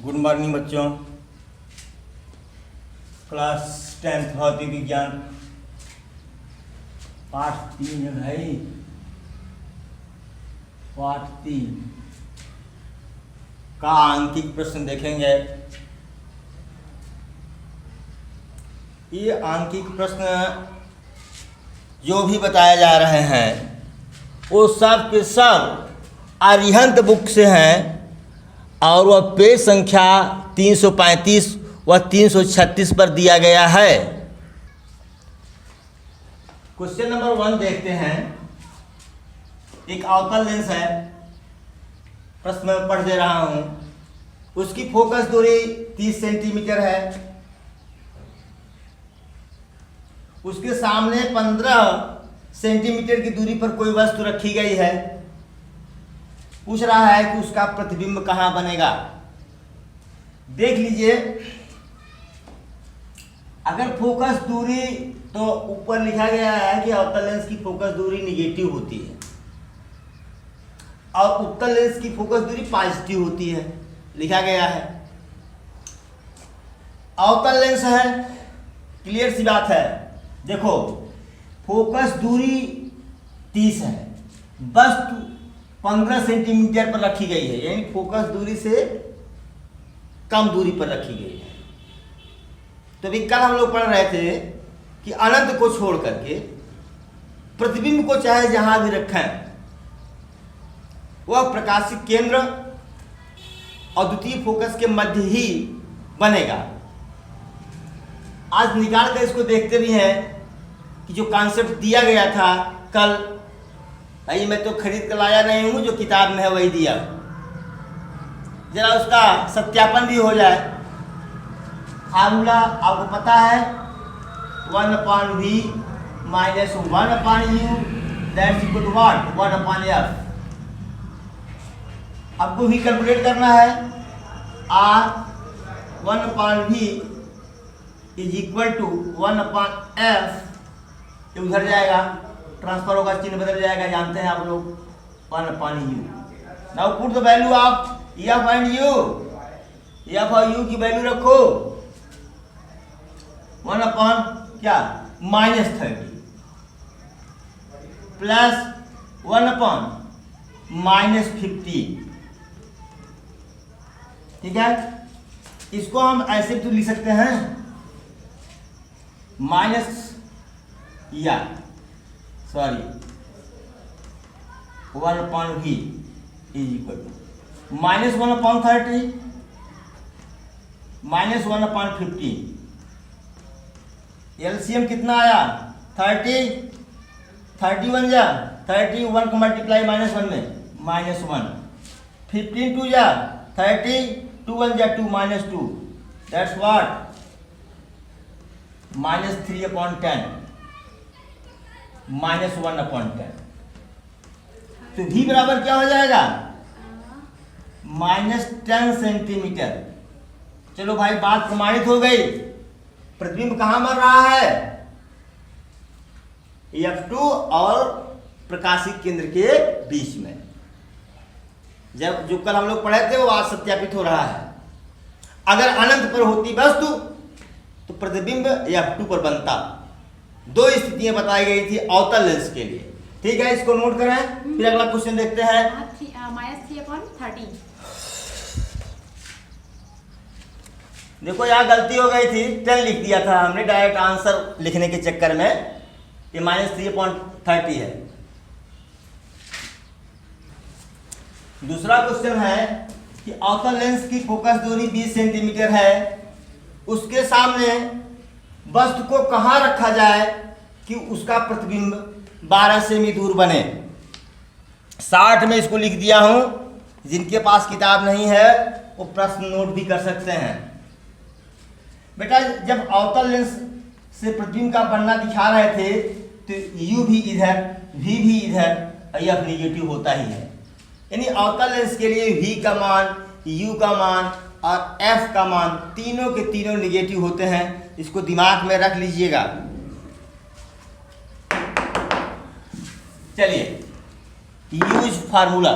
Good morning बच्चों। Class 10th भौतिक विज्ञान पाठ 3 है भाई। पाठ 3 का आंकिक प्रश्न देखेंगे। ये आंकिक प्रश्न जो भी बताए जा रहे हैं वो सब के सब अरिहंत बुक से हैं और वह पेज संख्या 335 व 336 पर दिया गया है। क्वेश्चन नंबर 1 देखते हैं। एक अवतल लेंस है, प्रश्न में पढ़ दे रहा हूं। उसकी फोकस दूरी 30 सेंटीमीटर है। उसके सामने 15 सेंटीमीटर की दूरी पर कोई वस्तु रखी गई है। पूछ रहा है कि उसका प्रतिबिंब कहां बनेगा। देख लीजिए, अगर फोकस दूरी तो ऊपर लिखा गया है कि अवतल लेंस की फोकस दूरी निगेटिव होती है और उत्तल लेंस की फोकस दूरी पॉजिटिव होती है, लिखा गया है। अवतल लेंस है, क्लियर सी बात है। देखो, फोकस दूरी 30 है, वस्तु 15 सेंटीमीटर पर रखी गई है, यानी फोकस दूरी से कम दूरी पर रखी गई है। तो अभी कल हम लोग पढ़ रहे थे कि अनंत को छोड़ करके प्रतिबिंब को चाहे जहां भी रखें वह प्रकाशिक केंद्र और द्वितीय फोकस के मध्य ही बनेगा। आज निकाल कर इसको देखते भी हैं कि जो कॉन्सेप्ट दिया गया था कल, भाई मैं तो खरीद कर लाया नहीं हूं, जो किताब में है वही दिया। जरा उसका सत्यापन भी हो जाए। फार्मूला आपको पता है, 1/v - 1/u that's equal to what, 1/f। आपको भी कैलकुलेट करना है। r 1/v is equal to 1/f। ये उधर जाएगा, ट्रांसफर होगा, चिन्ह बदल जाएगा, जानते हैं आप लोग, 1/u। Now put the value of f and u। f और u की वैल्यू रखो। 1/30 प्लस 1/-15। ठीक है, इसको हम ऐसे तो लिख सकते हैं, sorry 1/v is equal to -1/30 -1/15। LCM कितना आया, 30 बन जा, 31 को मल्टीप्लाई -1 में -1, 15 2 जा 30, 2 1 जा 2 -2, दैट्स व्हाट -3/10 -1/10। तो v बराबर क्या हो जाएगा, -10 सेंटीमीटर। चलो भाई, बात प्रमाणित हो गई। प्रतिबिंब कहां बन रहा है, F2 और प्रकाशिक केंद्र के बीच में। जब जो कल हम लोग पढ़े थे वो आज सत्यापित हो रहा है। अगर अनंत पर होती वस्तु तो प्रतिबिंब F2 पर बनता। दो स्थितियां बताई गई थी अवतल लेंस के लिए। ठीक है, इसको नोट करें। फिर अगला क्वेश्चन देखते हैं। -3/30। देखो, यहाँ गलती हो गई थी, 10 लिख दिया था हमने डायरेक्ट आंसर लिखने के चक्कर में। ये -3/30 है। दूसरा क्वेश्चन है कि अवतल लेंस की फोकस दूरी 20 सेंटीमीटर है। उसके सामने वस्तु को कहां रखा जाए कि उसका प्रतिबिंब 12 सेमी दूर बने। 60 में इसको लिख दिया हूं। जिनके पास किताब नहीं है वो प्रश्न नोट भी कर सकते हैं। बेटा, जब अवतल लेंस से प्रतिबिंब का बनना दिखा रहे थे तो u भी इधर, v भी इधर, f निगेटिव होता ही है। यानी अवतल लेंस के लिए v का मान, u का मान और f का मान तीनों के तीनों निगेटिव होते हैं। इसको दिमाग में रख लीजिएगा। चलिए, यूज फार्मूला।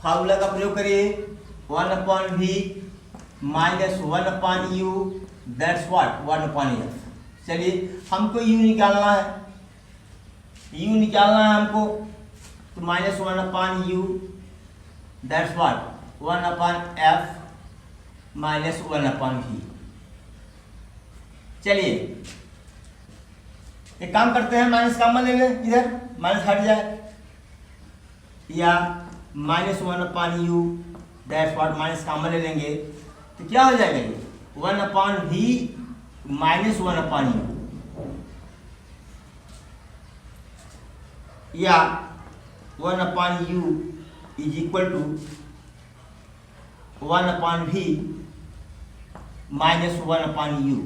फार्मूला का प्रयोग करिए 1/v minus 1/u that's what 1/f। चलिए हमको u निकालना है, u निकालना है हमको, तो minus 1/u that's what 1/f minus 1/v। चलिए एक काम करते हैं, माइनस कॉमन ले लें, इधर माइनस हट जाए, या minus 1/u that's what minus common ले लेंगे तो क्या हो जाएगा ये 1/v माइनस 1/u, या 1/u is equal to 1/v minus 1/u।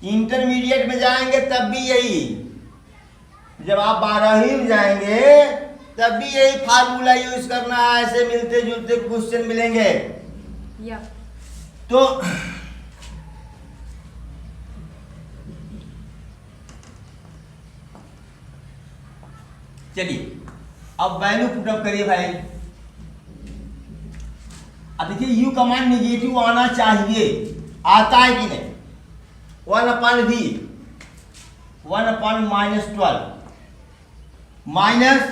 Intermediate में जाएंगे तब भी यही, जब आप 12वीं में जाएंगे तब भी यही फार्मूला यूज करना है, ऐसे मिलते जुलते क्वेश्चन मिलेंगे। तो चलिए अब वैल्यू पुटअप करिए भाई। अब देखिए u का मान निगेटिव आना चाहिए, आता है कि नहीं। 1/v 1/-12 माइनस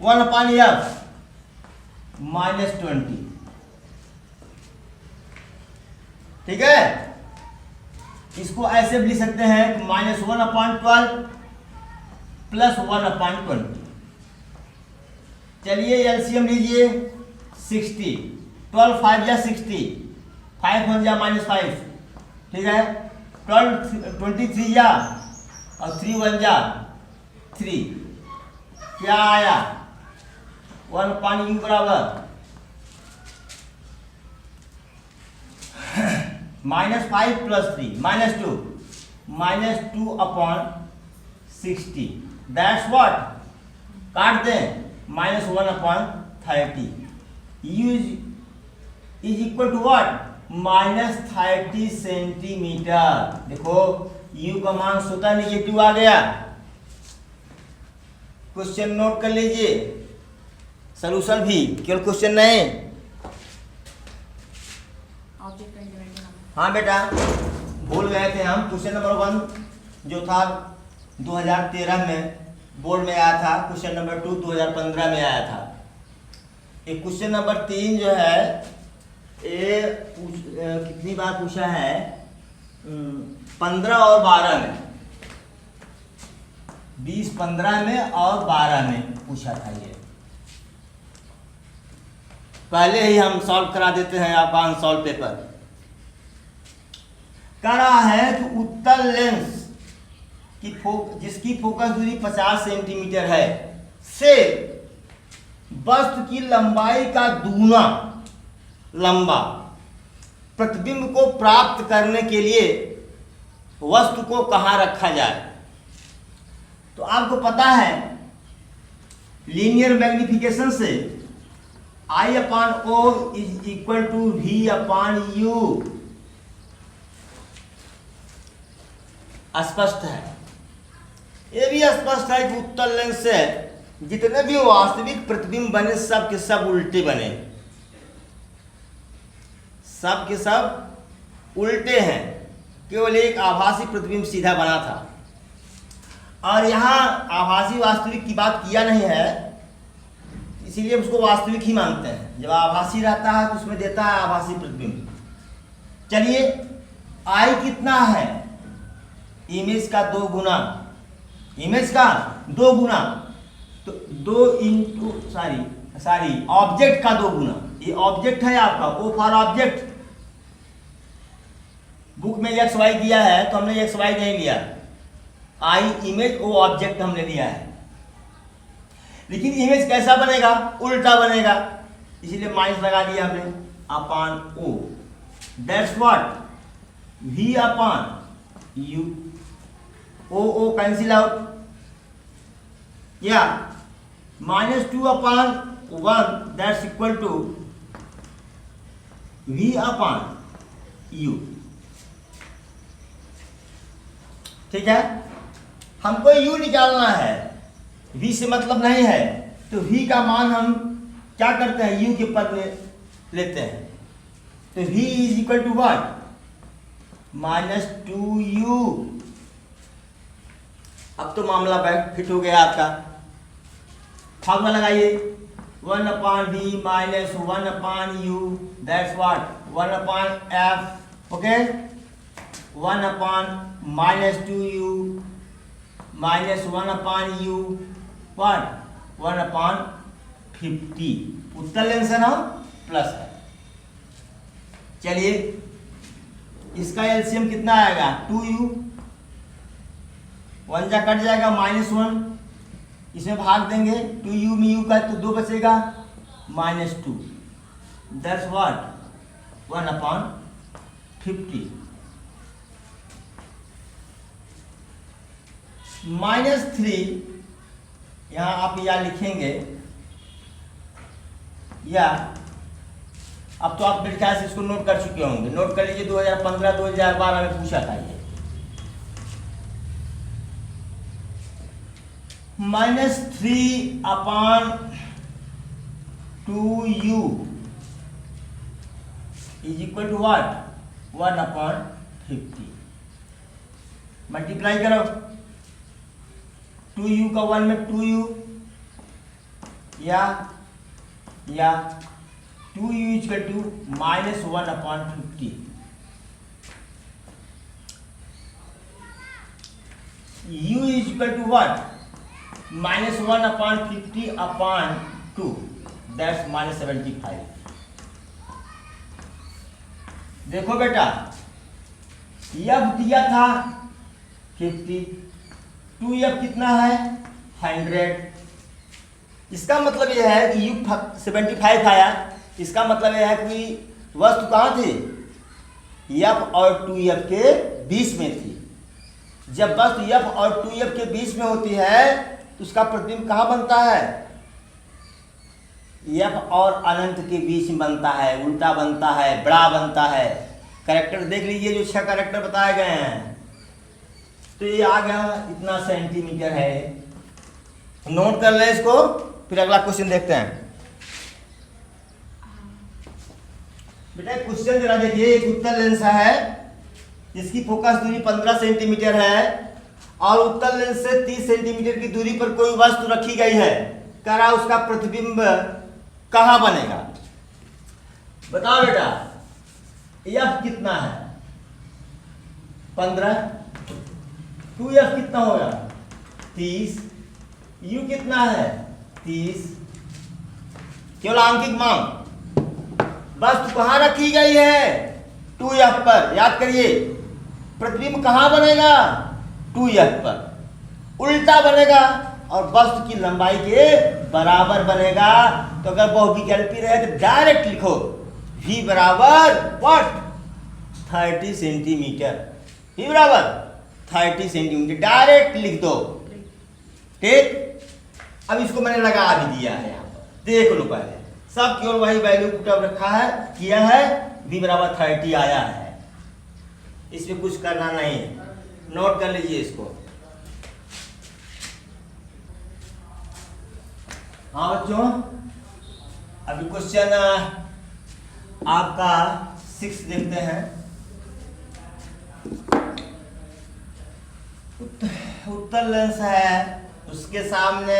1/f माइनस 20, ठीक है। इसको ऐसे भी लिख सकते हैं माइनस 1/12 प्लस 1/20। चलिए एलसीएम लीजिए 60, 12 5 जा 60, 5 1 जा -5, ठीक है। 23 जा और 3 1 जा 3, क्या आया 1/u बराबर -5 प्लस 3 -2 -2/60 दैट्स व्हाट, काट दें -1/30। u is equal to what -30 centimetre. देखो u का मान स्वतः निगेटिव आ गया। क्वेश्चन नोट कर लीजिए, सॉल्यूशन भी, केवल क्वेश्चन नहीं। हाँ बेटा, भूल गए थे हम। क्वेश्चन नंबर 1 जो था 2013 में बोर्ड में आया था, क्वेश्चन नंबर 2 2015 में आया था। एक क्वेश्चन नंबर 3 जो है ये कितनी बार पूछा है 15 और 12 में, 20 15 में और 12 में पूछा था। ये पहले ही हम सॉल्व करा देते हैं आपका अनसॉल्व पेपर। कह रहा है कि उत्तल लेंस की जिसकी फोकस दूरी 50 सेंटीमीटर है से वस्तु की लंबाई का दूना लंबा प्रतिबिंब को प्राप्त करने के लिए वस्तु को कहाँ रखा जाए। तो आपको पता है लीनियर मैग्निफिकेशन से I/O is equal to V/U स्पष्ट है। ये भी स्पष्ट है कि उत्तल लेंस से जितने भी वास्तविक प्रतिबिंब बने सब के सब उल्टे बने, सब के सब उल्टे हैं, केवल एक आभासी प्रतिबिंब सीधा बना था। और यहाँ आभासी वास्तविक की बात किया नहीं है, इसीलिए उसको वास्तविक ही मानते हैं। जब आभासी रहता है तो उसमें देता है आभासी प्रतिबिंब। चलिए I कितना है, इमेज का 2 गुना, इमेज का 2 गुना, तो 2 इंटू सॉरी ऑब्जेक्ट का 2 गुना। ये ऑब्जेक्ट है आपका, O फॉर ऑब्जेक्ट। बुक में XY दिया है तो हमने XY नहीं लिया, I इमेज O ऑब्जेक्ट हमने लिया है। लेकिन इमेज कैसा बनेगा, उल्टा बनेगा, इसीलिए माइनस लगा दिया हमने upon O। That's what V/U, O cancel out, या -2/1 दैट्स इक्वल टू V/U। ठीक है, हमको U निकालना है, V से मतलब नहीं है, तो v का मान हम क्या करते हैं, u के पद में लेते हैं। तो v is equal to what, -2u। अब तो मामला बैठ फिट हो गया आपका। फार्मूला लगाइए, 1/v minus 1/u, that's what 1/f। Okay, 1/-2u minus 1/u what 1/50। Uttar lens है ना, प्लस है। चलिए इसका एलसीएम कितना आएगा, 2u, 1 जा कट जाएगा, -1 इसमें भाग देंगे, 2u में u का तो 2 बचेगा, -2, दैट्स व्हाट 1/50। -3 यहाँ आप या लिखेंगे या, अब तो आप मेरे ख्याल से इसको नोट कर चुके होंगे। नोट कर लीजिए, 2015-2012 में पूछा था ये। -3/2u is equal to what 1/50। Multiply करो, 2u का 1 में 2u या 2u equal to -1/50। u is equal to what -1/50/2, that's -75। देखो बेटा, f दिया था 50, 2f कितना है 100। इसका मतलब यह है कि u 75 आया। इसका मतलब यह है कि वस्तु कहाँ थी, f और 2f के बीच में थी। जब वस्तु f और 2f के बीच में होती है तो उसका प्रतिबिंब कहाँ बनता है, f और अनंत के बीच में बनता है, उल्टा बनता है, बड़ा बनता है। कैरेक्टर देख लीजिए, जो 6 कैरेक्टर बताए गए हैं। तो ये आ गया, इतना सेंटीमीटर है। नोट कर लें इसको, फिर अगला क्वेश्चन देखते हैं। बेटा क्वेश्चन जरा देखिए, एक उत्तल लेंस है जिसकी फोकस दूरी 15 सेंटीमीटर है और उत्तल लेंस से 30 सेंटीमीटर की दूरी पर कोई वस्तु रखी गई है। कह रहा उसका प्रतिबिंब कहाँ बनेगा। बताओ बेटा, f कितना है 15, 2f कितना होगा 30, u कितना है 30। केवल आंकिक मान। वस्तु कहाँ रखी गई है 2f पर। याद करिए, प्रतिबिंब कहाँ बनेगा 2f पर, उल्टा बनेगा और वस्तु की लंबाई के बराबर बनेगा। तो अगर बहुविकल्पी रहे तो डायरेक्ट लिखो v बराबर व्हाट 30 सेंटीमीटर। v बराबर 30 सेंटीमीटर डायरेक्ट लिख दो। ठीक, अब इसको मैंने लगा भी दिया है यहाँ पर, देख लो पहले। सब केवल वही वैल्यू पुटअप रखा है, किया है, v बराबर 30 आया है। इसमें कुछ करना नहीं है, नोट कर लीजिए इसको। हाँ बच्चों, अभी क्वेश्चन आपका 6 देखते हैं। उत्तल लेंस है, उसके सामने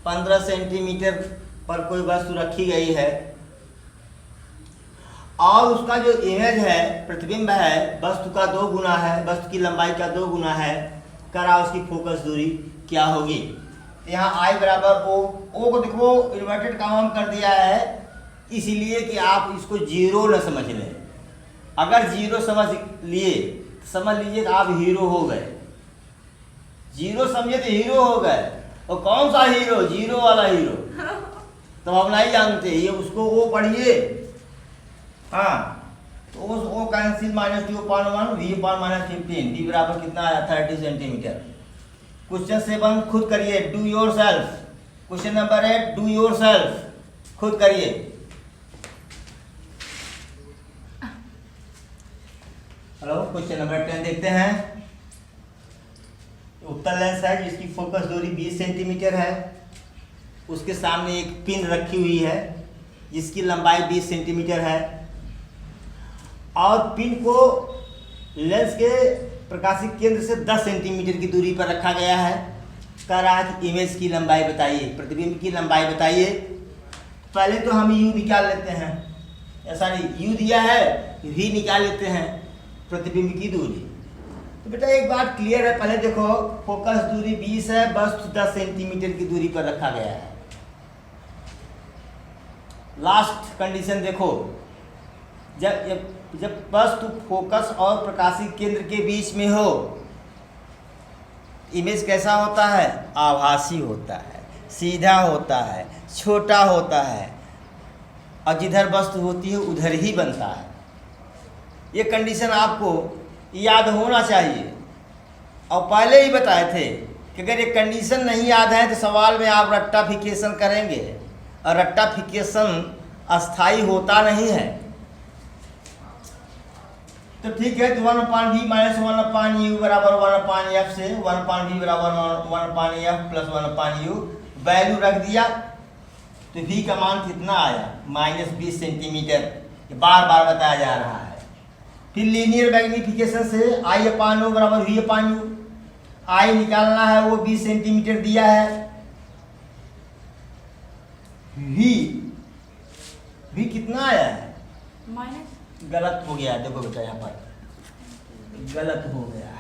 15 सेंटीमीटर पर कोई वस्तु रखी गई है और उसका जो इमेज है, प्रतिबिंब है, वस्तु का 2 गुना है, वस्तु की लंबाई का 2 गुना है। करा उसकी फोकस दूरी क्या होगी। यहाँ I बराबर O को देखो इन्वर्टेड काम कर दिया है, इसीलिए कि आप इसको जीरो न समझ लें। अगर जीरो समझ लिए समझ लीजिए कि आप हीरो हो गए। जीरो समझे तो हीरो हो गए। और कौन सा हीरो, जीरो वाला हीरो तो हम नहीं जानते। ये उसको वो पढ़िए। हाँ, तो उस ओ कैंसिल -2/1 v/-15, d बराबर कितना आया 30 सेंटीमीटर। क्वेश्चन 7 खुद करिए, do your self. Question number 8 do your self, खुद करिए। हेलो, क्वेश्चन नंबर 10 देखते हैं। उत्तल लेंस है जिसकी फोकस दूरी 20 सेंटीमीटर है उसके सामने एक पिन रखी हुई है जिसकी लंबाई 20 सेंटीमीटर है, और पिन को लेंस के प्रकाशिक केंद्र से 10 सेंटीमीटर की दूरी पर रखा गया है। कह रहा है कि इमेज की लंबाई बताइए, प्रतिबिंब की लंबाई बताइए। पहले तो हम यू निकाल लेते हैं, सॉरी यू दिया है, वी निकाल लेते हैं, प्रतिबिंब की दूरी। तो बेटा एक बात क्लियर है, पहले देखो फोकस दूरी 20 है, वस्तु 10 सेंटीमीटर की दूरी पर रखा गया है। लास्ट कंडीशन देखो, जब वस्तु फोकस और प्रकाशिक केंद्र के बीच में हो, इमेज कैसा होता है? आभासी होता है, सीधा होता है, छोटा होता है, और जिधर वस्तु होती है उधर ही बनता है। ये कंडीशन आपको याद होना चाहिए, और पहले ही बताए थे कि अगर ये कंडीशन नहीं याद है तो सवाल में आप रट्टाफिकेशन करेंगे, और रट्टाफिकेशन अस्थाई होता नहीं है। तो ठीक है, तो 1/v माइनस 1/u बराबर 1/f से 1/v बराबर 1/f प्लस 1/u वैल्यू रख दिया। तो v का मान कितना आया? -20 सेंटीमीटर। बार बार बताया जा रहा है। फिर लीनियर मैग्निफिकेशन से I/O बराबर v/u, I निकालना है, वो 20 सेंटीमीटर दिया है। v कितना आया है? माइनस, गलत हो गया, देखो बेटा यहाँ पर गलत हो गया है।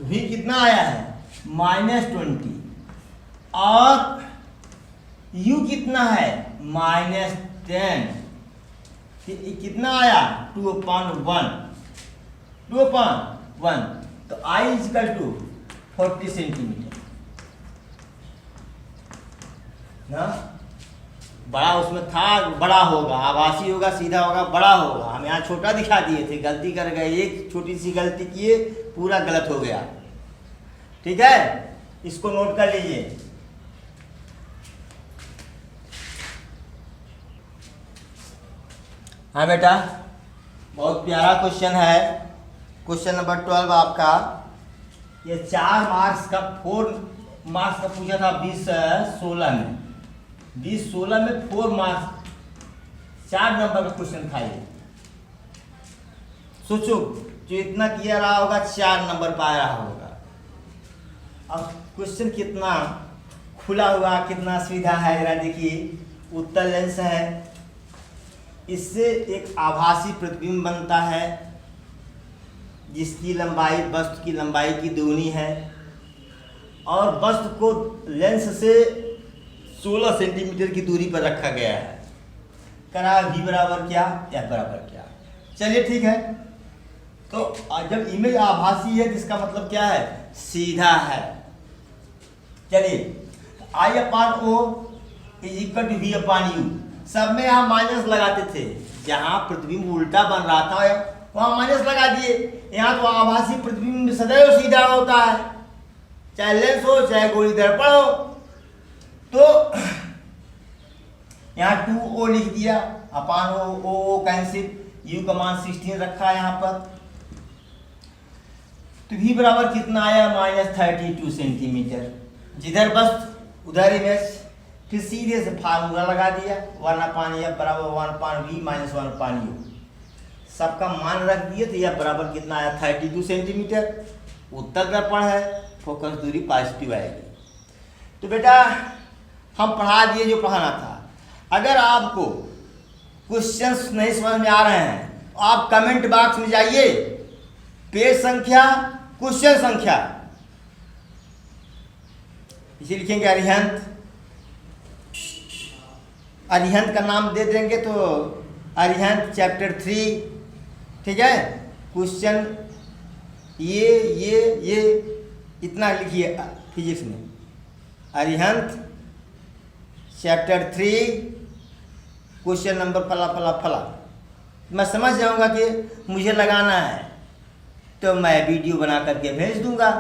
v कितना आया है? -20, और u कितना है? -10। कितना आया? 2/1। तो I = 40 सेंटीमीटर ना। बड़ा उसमें था, बड़ा होगा, आभासी होगा, सीधा होगा, बड़ा होगा। हम यहाँ छोटा दिखा दिए थे, गलती कर गए, एक छोटी सी गलती किए, पूरा गलत हो गया। ठीक है, इसको नोट कर लीजिए। हाँ बेटा, बहुत प्यारा क्वेश्चन है। क्वेश्चन नंबर 12 आपका, ये 4 मार्क्स का 4 मार्क्स का पूछा था 2016 में। 2016 में 4 मार्क्स, 4 नंबर का क्वेश्चन था ये। सोचो, जो इतना किया रहा होगा 4 नंबर पा रहा होगा। अब क्वेश्चन कितना खुला हुआ, कितना सीधा है, जरा देखिए। उत्तर लेंस है, इससे एक आभासी प्रतिबिंब बनता है जिसकी लंबाई वस्तु की लंबाई की दुगनी है, और वस्तु को लेंस से 16 सेंटीमीटर की दूरी पर रखा गया है। करा v बराबर क्या, f बराबर क्या। चलिए ठीक है, तो जब इमेज आभासी है तो इसका मतलब क्या है? सीधा है। चलिए, I/O = v/u। सब में यहाँ माइनस लगाते थे, जहाँ प्रतिबिंब उल्टा बन रहा था वहाँ माइनस लगा दिए। यहाँ तो आभासी प्रतिबिंब सदैव सीधा होता है, चाहे लेंस हो चाहे गोली दर्पण हो। तो यहाँ 2O लिख दिया, अपान O कैंसिल, U का मान 16 रखा है यहाँ पर। तो v बराबर कितना आया? -32 सेंटीमीटर। जिधर वस्तु उधर इमेज। फिर सीधे से फार्मूला लगा दिया, 1/f बराबर 1/v माइनस 1/u। सबका मान रख दिए, तो यह बराबर कितना आया? 32 सेंटीमीटर। उत्तर दर्पण है, फोकस दूरी पॉजिटिव आएगी। तो बेटा हम पढ़ा दिए जो पढ़ाना था। अगर आपको क्वेश्चंस नहीं समझ में आ रहे हैं, आप कमेंट बॉक्स में जाइए, पेज संख्या, क्वेश्चन संख्या, इसे लिखेंगे अरिहंत। अरिहंत का नाम दे देंगे तो अरिहंत चैप्टर 3, ठीक है। क्वेश्चन ये इतना लिखिए फिजिक्स में, अरिहंत चैप्टर 3 क्वेश्चन नंबर फला फला फला। मैं समझ जाऊंगा कि मुझे लगाना है, तो मैं वीडियो बना करके भेज दूंगा।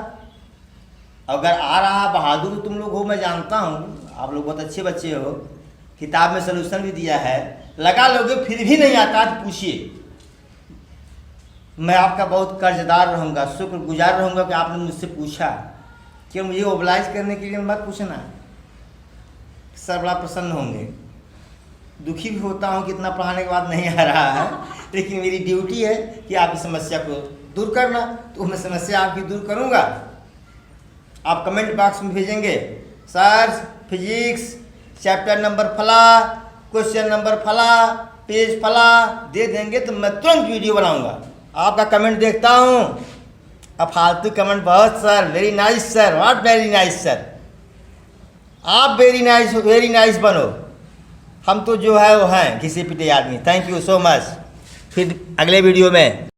अगर आ रहा, बहादुर तुम लोग हो, मैं जानता हूँ, आप लोग बहुत अच्छे बच्चे हो, किताब में सलूशन भी दिया है, लगा लोगे, फिर भी नहीं आता तो पूछिए, मैं आपका बहुत कर्जदार रहूँगा, शुक्रगुजार रहूँगा कि आपने मुझसे पूछा। कि मुझे ओबलाइज करने के लिए मत पूछना, सर बड़ा प्रसन्न होंगे। दुखी भी होता हूँ कि इतना पढ़ाने के बाद नहीं आ रहा है, लेकिन मेरी ड्यूटी है कि आपकी समस्या को दूर करना, तो मैं समस्या आपकी दूर करूँगा। आप कमेंट बॉक्स में भेजेंगे सर फिजिक्स चैप्टर नंबर फला, क्वेश्चन नंबर फला, पेज फला दे देंगे तो मैं तुरंत वीडियो बनाऊंगा। आपका कमेंट देखता हूँ, अब फालतू कमेंट बहुत sir, very nice sir, what very nice sir. आप वेरी नाइस बनो, हम तो जो है वो हैं घिसे पिटे आदमी। Thank you so much. फिर अगले वीडियो में